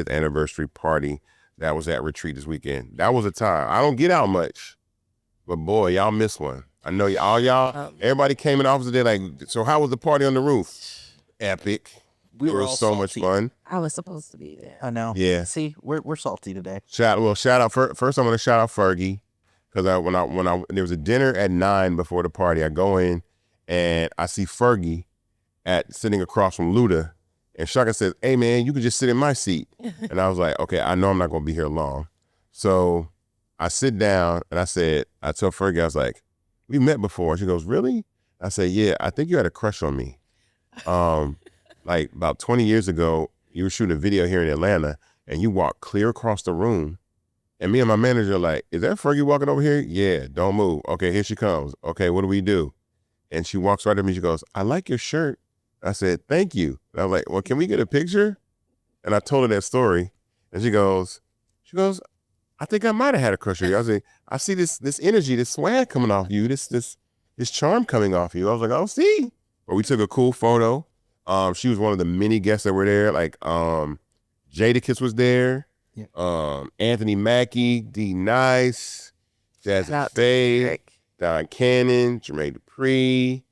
anniversary party that was at Retreat this weekend. That was a time. I don't get out much, but boy, y'all missed one. I know y'all, everybody came in the office today like, so how was the party on the roof? Epic. We were all so much salty. fun. I was supposed to be there. I know. Yeah. See, we're salty today. Shout out. First, I'm gonna shout out Fergie because when there was a dinner at 9 before the party. I go in and I see Fergie sitting across from Luda, and Shaka says, "Hey man, you can just sit in my seat." And I was like, "Okay, I know I'm not gonna be here long." So I sit down and I tell Fergie, I was like, "We met before." She goes, "Really?" I said, "Yeah, I think you had a crush on me." Like about 20 years ago, you were shooting a video here in Atlanta and you walked clear across the room. And me and my manager are like, "Is that Fergie walking over here?" "Yeah, don't move." "Okay, here she comes." "Okay, what do we do?" And she walks right up to me. She goes, "I like your shirt." I said, "Thank you." And I was like, "Well, can we get a picture?" And I told her that story. And she goes, "I think I might have had a crush on you." I was like, "I see this energy, this swag coming off you, this charm coming off you." I was like, "Oh, see." But we took a cool photo. She was one of the many guests that were there. Like Jadakiss was there. Yeah. Anthony Mackie, D Nice, Jazzy Faye, Don Cannon, Jermaine Dupri,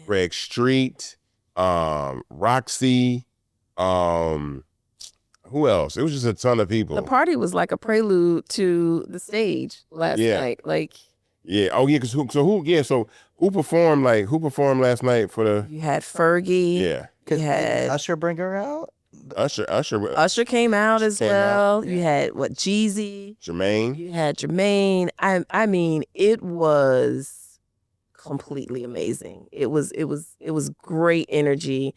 Greg Street, Roxy, who else? It was just a ton of people. The party was like a prelude to the stage last night. Like, Yeah. Oh yeah. So who performed last night for the? You had Fergie. Yeah. Because You had Usher bring her out. Usher came out as well. You had Jeezy. Jermaine. You had Jermaine. I mean, it was completely amazing. It was great energy.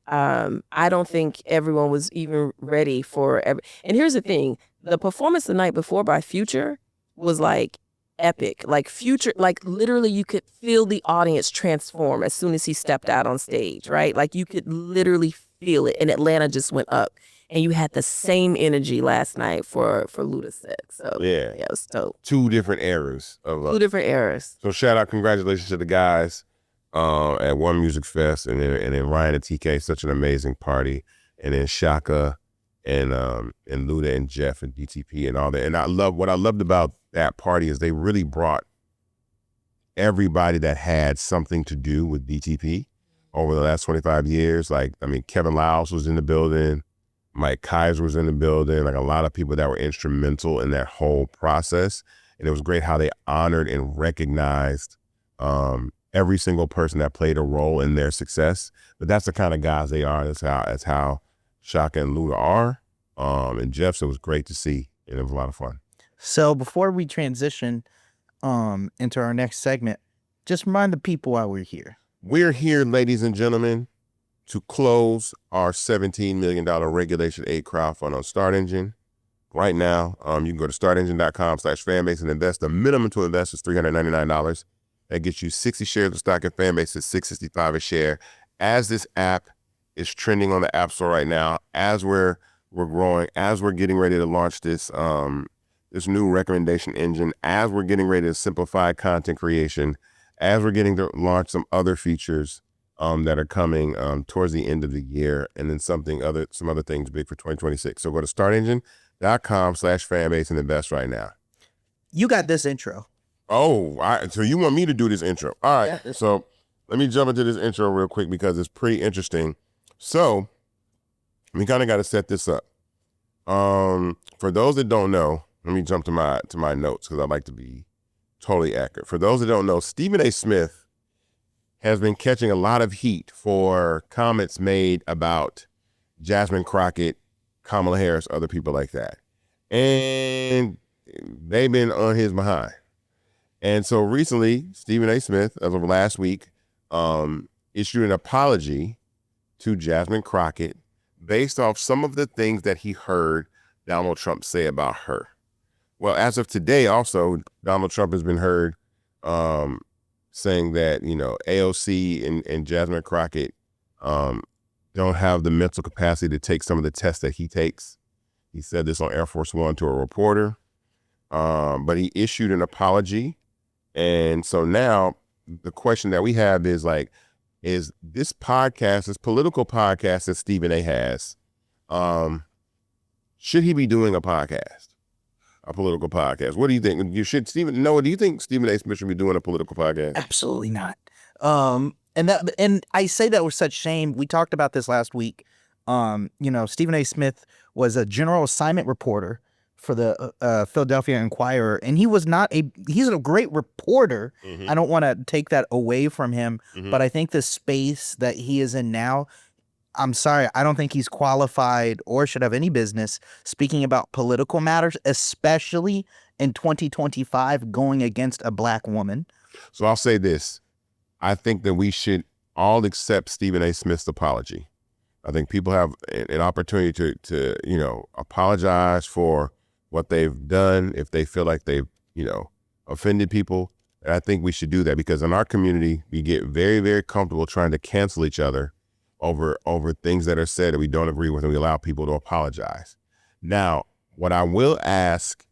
I don't think everyone was even ready for and here's the thing, the performance the night before by Future was like epic. Like Future, like literally you could feel the audience transform as soon as he stepped out on stage, right? Like you could literally feel it, and Atlanta just went up. And you had the same energy last night for Luda Six. So Yeah, it was dope. Two different eras of Two different eras. So shout out, congratulations to the guys at One Music Fest, and then Ryan and TK, such an amazing party, and then Shaka and Luda and Jeff and DTP and all that. And what I loved about that party is they really brought everybody that had something to do with DTP over the last 25 years. Like, I mean, Kevin Lyles was in the building, Mike Kaiser was in the building, like a lot of people that were instrumental in that whole process. And it was great how they honored and recognized every single person that played a role in their success. But that's the kind of guys they are. That's how Shaka and Luda are. And Jeff, so it was great to see, and it was a lot of fun. So before we transition into our next segment, just remind the people why we're here. We're here, ladies and gentlemen, to close our $17 million Regulation 8 crowdfund on Start Engine. Right now, you can go to startengine.com/fanbase and invest. The minimum to invest is $399. That gets you 60 shares of stock in Fanbase at $665 a share. As this app is trending on the App Store right now, as we're growing, as we're getting ready to launch this this new recommendation engine, as we're getting ready to simplify content creation, as we're getting to launch some other features that are coming towards the end of the year, and then some other things big for 2026. So go to startengine.com/fanbase and invest right now. You got this intro. Oh, so you want me to do this intro? All right. Yeah. So let me jump into this intro real quick because it's pretty interesting. So we kind of got to set this up. For those that don't know, let me jump to my notes because I like to be totally accurate. For those that don't know, Stephen A. Smith has been catching a lot of heat for comments made about Jazmine Crockett, Kamala Harris, other people like that. And they've been on his behind. And so recently, Stephen A. Smith, as of last week, issued an apology to Jazmine Crockett based off some of the things that he heard Donald Trump say about her. Well, as of today, also, Donald Trump has been heard saying that, AOC and Jazmine Crockett don't have the mental capacity to take some of the tests that he takes. He said this on Air Force One to a reporter, but he issued an apology. And so now the question that we have is is this political podcast that Stephen A. has, should he be doing a political podcast? What do you think? Do you think Stephen A. Smith should be doing a political podcast? Absolutely not. And I say that with such shame. We talked about this last week. Stephen A. Smith was a general assignment reporter for the Philadelphia Inquirer, and he's a great reporter. Mm-hmm. I don't want to take that away from him, mm-hmm. but I think the space that he is in now, I'm sorry, I don't think he's qualified or should have any business speaking about political matters, especially in 2025 going against a black woman. So I'll say this. I think that we should all accept Stephen A. Smith's apology. I think people have an opportunity to apologize for what they've done if they feel like they've, offended people. And I think we should do that because in our community, we get very, very comfortable trying to cancel each other over things that are said that we don't agree with, and we allow people to apologize. Now, what I will ask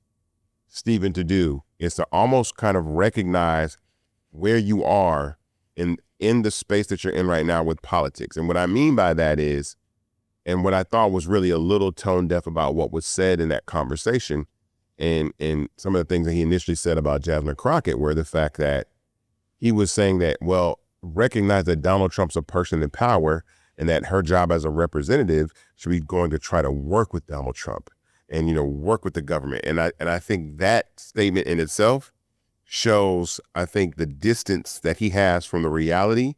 Stephen to do is to almost kind of recognize where you are in the space that you're in right now with politics. And what I mean by that is, and what I thought was really a little tone deaf about what was said in that conversation, and some of the things that he initially said about Jazmine Crockett were the fact that he was saying that, well, recognize that Donald Trump's a person in power and that her job as a representative should be going to try to work with Donald Trump and, work with the government. And I think that statement in itself shows, I think, the distance that he has from the reality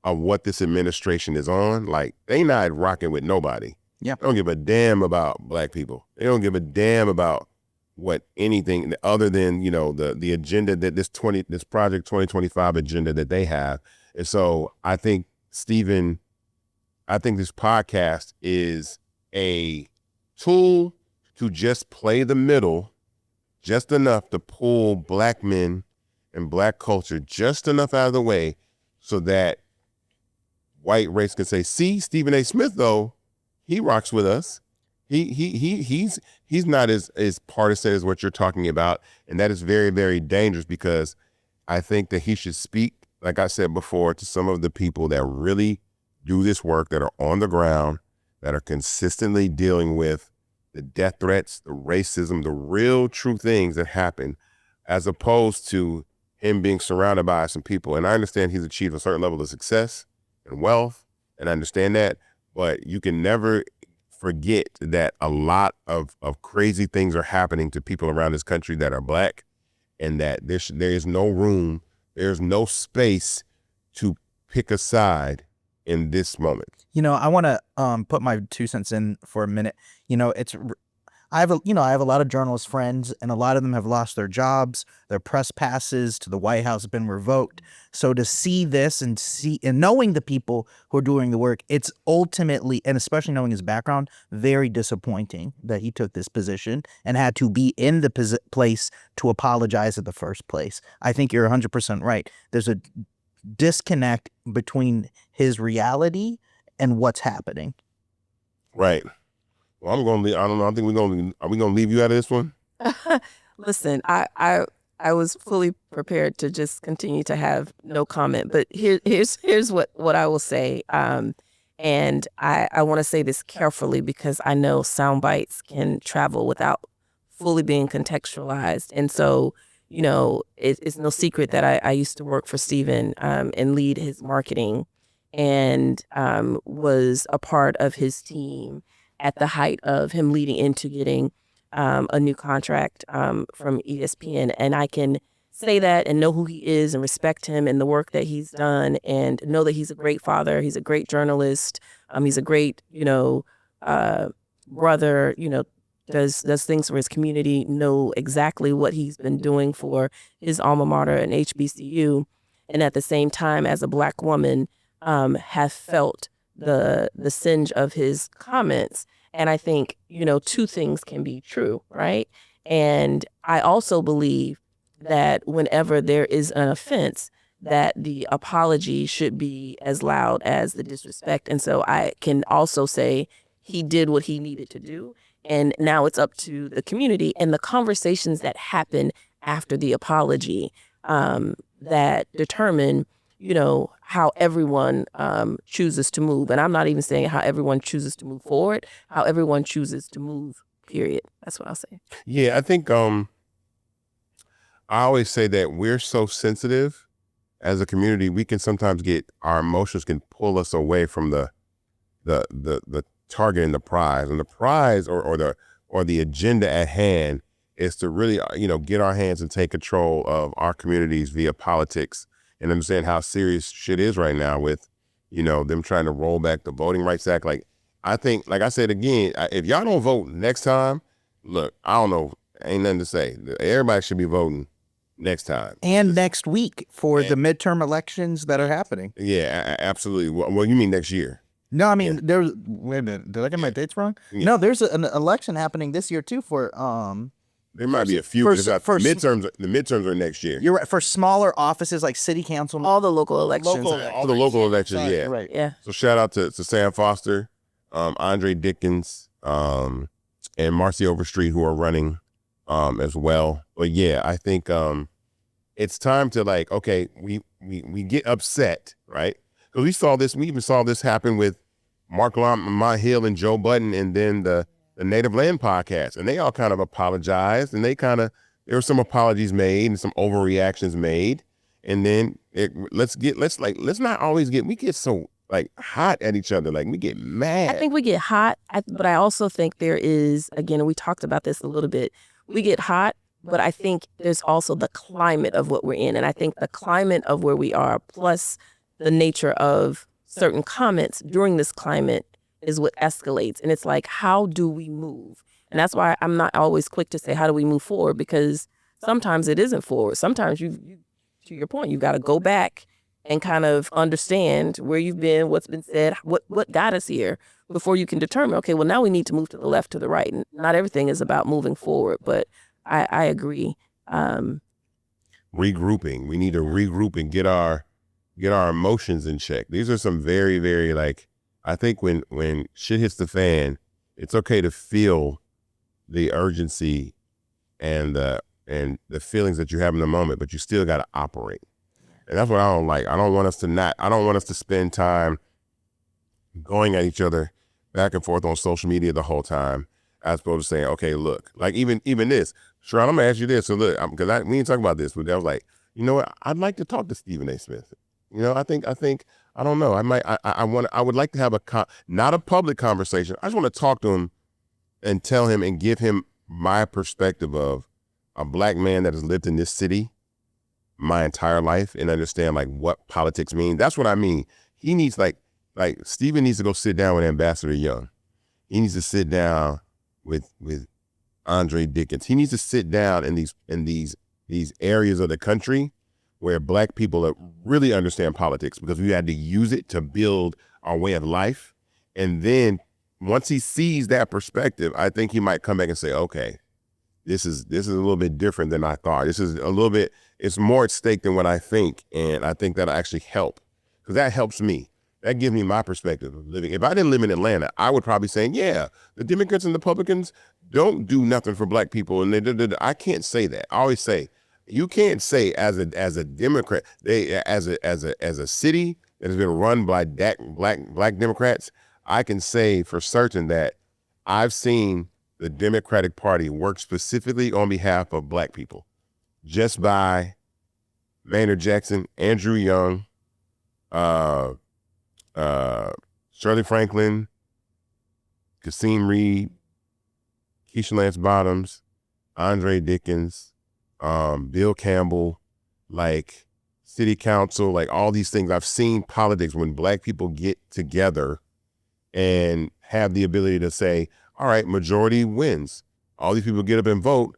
of what this administration is on. Like, they not rocking with nobody. Yeah. They don't give a damn about black people. They don't give a damn about what anything other than, you know, the agenda that this Project 2025 agenda that they have. And so I think, Stephen, this podcast is a tool to just play the middle just enough to pull black men and black culture just enough out of the way so that white race can say, see, Stephen A. Smith, though, he rocks with us. He's not as partisan as what you're talking about. And that is very, very dangerous, because I think that he should speak, like I said before, to some of the people that really do this work, that are on the ground, that are consistently dealing with the death threats, the racism, the real true things that happen, as opposed to him being surrounded by some people. And I understand he's achieved a certain level of success and wealth, and I understand that, but you can never forget that a lot of crazy things are happening to people around this country that are black, and that there is no room, there's no space to pick a side in this moment. You know, I want to put my 2 cents in for a minute. You know, I have a lot of journalist friends, and a lot of them have lost their jobs. Their press passes to the White House have been revoked. So to see this and knowing the people who are doing the work, it's ultimately, and especially knowing his background, very disappointing that he took this position and had to be in the place to apologize in the first place. I think you're 100% right. There's a disconnect between his reality and what's happening. Right. Well, I'm going to leave. I don't know. I think are we going to leave you out of this one? Listen, I was fully prepared to just continue to have no comment, but here's what I will say. And I want to say this carefully, because I know sound bites can travel without fully being contextualized. And so, you know, it's no secret that I used to work for Stephen and lead his marketing, and was a part of his team at the height of him leading into getting a new contract from ESPN. And I can say that and know who he is and respect him and the work that he's done, and know that he's a great father. He's a great journalist. He's a great, brother, does things for his community, know exactly what he's been doing for his alma mater and HBCU. And at the same time, as a Black woman, have felt the singe of his comments. And I think, two things can be true, right? And I also believe that whenever there is an offense, that the apology should be as loud as the disrespect. And so I can also say he did what he needed to do. And now it's up to the community and the conversations that happen after the apology that determine, how everyone chooses to move. And I'm not even saying how everyone chooses to move forward, how everyone chooses to move, period. That's what I'll say. Yeah, I think I always say that we're so sensitive as a community. We can sometimes our emotions can pull us away from the target and the prize. And the prize or the agenda at hand is to really, get our hands and take control of our communities via politics, and understand how serious shit is right now with, them trying to roll back the Voting Rights Act. Like, I think, like I said again, if y'all don't vote next time, look, I don't know, ain't nothing to say. Everybody should be voting next time. And next week for the midterm elections that are happening. Yeah, absolutely. Well, you mean next year? No, I mean, there's, wait a minute, did I get my dates wrong? Yeah. No, there's an election happening this year too for, there might be a few. The midterms are next year. You're right. For smaller offices like city council. All the local elections. All the local elections, Sorry, yeah. Right. Yeah. So shout out to Sam Foster, Andre Dickens, and Marcy Overstreet, who are running as well. But yeah, I think it's time to we get upset, right? Because we even saw this happen with Mark Lamont Hill and Joe Budden, and then the Native Land podcast, and they all kind of apologized, and there were some apologies made and some overreactions made, and then we get so hot at each other, we get mad. I think we get hot, but I also think there is, again, we talked about this a little bit, we get hot, But I think there's also the climate of what we're in. And I think the climate of where we are, plus the nature of certain comments during this climate, is what escalates. And it's like, how do we move? And that's why I'm not always quick to say, how do we move forward? Because sometimes it isn't forward. Sometimes you to your point, you've got to go back and kind of understand where you've been, what's been said, what got us here, before you can determine, okay, well, now we need to move to the left, to the right. And not everything is about moving forward, but I agree. Regrouping. We need to regroup and get our emotions in check. These are some very, very, like, I think when shit hits the fan, it's okay to feel the urgency and the feelings that you have in the moment, but you still got to operate. And that's what I don't like. I don't want us to spend time going at each other back and forth on social media the whole time, as opposed to saying, okay, look, like even this, Sharon, I'm gonna ask you this. So look, because we didn't talk about this, but I was like, you know what? I'd like to talk to Stephen A. Smith. You know, I think, I don't know. I would like to have not a public conversation. I just want to talk to him and tell him and give him my perspective of a Black man that has lived in this city my entire life and understand like what politics mean. That's what I mean. He needs like Stephen needs to go sit down with Ambassador Young. He needs to sit down with Andre Dickens. He needs to sit down in these areas of the country where Black people really understand politics, because we had to use it to build our way of life. And then once he sees that perspective, I think he might come back and say, okay, this is a little bit different than I thought. This is a little bit, it's more at stake than what I think. And I think that'll actually help, because that helps me. That gives me my perspective of living. If I didn't live in Atlanta, I would probably say, yeah, the Democrats and the Republicans don't do nothing for Black people. And I can't say that. I always say, you can't say as a Democrat, as a city that has been run by black Democrats, I can say for certain that I've seen the Democratic Party work specifically on behalf of Black people, just by Maynard Jackson, Andrew Young, Shirley Franklin, Kasim Reed, Keisha Lance Bottoms, Andre Dickens, Bill Campbell, like city council, like all these things. I've seen politics when Black people get together and have the ability to say, all right, majority wins. All these people get up and vote.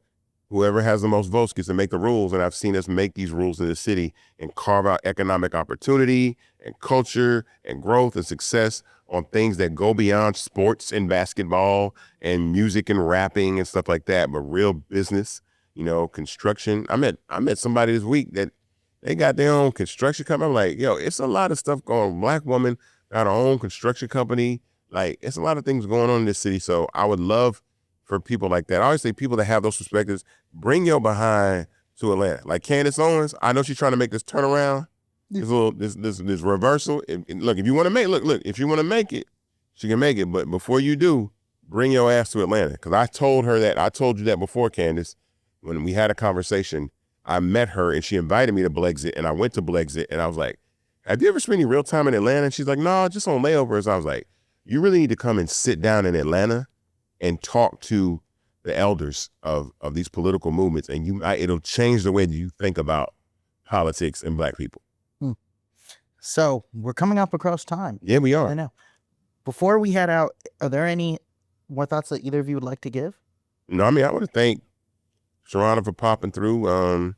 Whoever has the most votes gets to make the rules. And I've seen us make these rules in the city and carve out economic opportunity and culture and growth and success on things that go beyond sports and basketball and music and rapping and stuff like that, but real business, you know, construction. I met somebody this week that they got their own construction company. I'm like, yo, it's a lot of stuff going on. Black woman got her own construction company. Like, it's a lot of things going on in this city. So I would love for people like that. I always say people that have those perspectives, bring your behind to Atlanta. Like Candace Owens, I know she's trying to make this turnaround, this reversal. Look, if you want to if you want to make it, she can make it. But before you do, bring your ass to Atlanta. Because I told you that before, Candace, when we had a conversation. I met her and she invited me to Blexit, and I went to Blexit, and I was like, have you ever spent any real time in Atlanta? And she's like, no, just on layovers. I was like, you really need to come and sit down in Atlanta and talk to the elders of these political movements, and it'll change the way that you think about politics and Black people. So we're coming up across time. Yeah, we are. I know. Before we head out, are there any more thoughts that either of you would like to give? No, I mean, I want to thank Sharonda for popping through.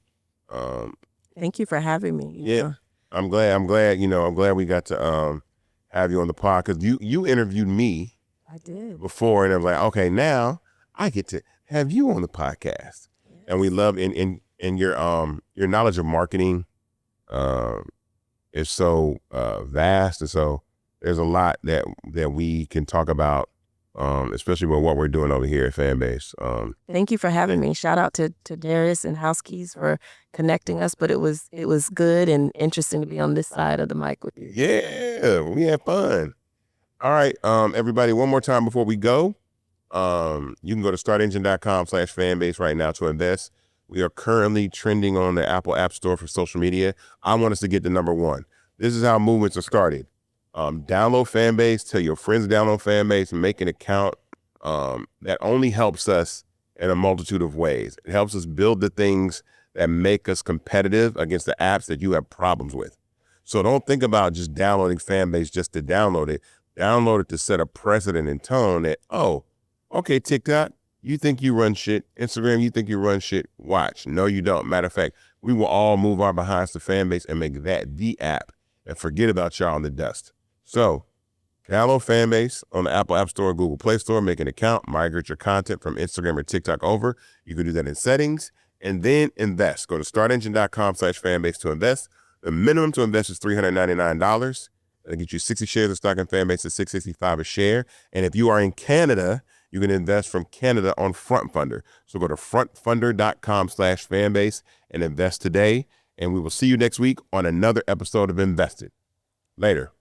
Thank you for having me. Yeah, I'm glad, I'm glad we got to have you on the pod, because you interviewed me. I did. Before, and I was like, okay, now I get to have you on the podcast. Yes. And we love in your knowledge of marketing is so vast, and so there's a lot that we can talk about, especially with what we're doing over here at Fanbase. Thank you for having me. Shout out to Darius and Housekeys for connecting us, but it was good and interesting to be on this side of the mic with you. Yeah, we had fun. All right, everybody, one more time before we go. You can go to startengine.com/fanbase right now to invest. We are currently trending on the Apple App Store for social media. I want us to get to #1. This is how movements are started. Download Fanbase, tell your friends to download Fanbase, make an account. That only helps us in a multitude of ways. It helps us build the things that make us competitive against the apps that you have problems with. So don't think about just downloading Fanbase just to download it. Download it to set a precedent and tone that, oh, okay, TikTok, you think you run shit. Instagram, you think you run shit. Watch. No, you don't. Matter of fact, we will all move our behinds to Fanbase and make that the app and forget about y'all in the dust. So download Fanbase on the Apple App Store or Google Play Store. Make an account. Migrate your content from Instagram or TikTok over. You can do that in settings and then invest. Go to startengine.com/Fanbase to invest. The minimum to invest is $399. That'll get you 60 shares of stock in Fanbase at $665 a share. And if you are in Canada, you can invest from Canada on FrontFunder. So go to frontfunder.com/Fanbase and invest today. And we will see you next week on another episode of Invested. Later.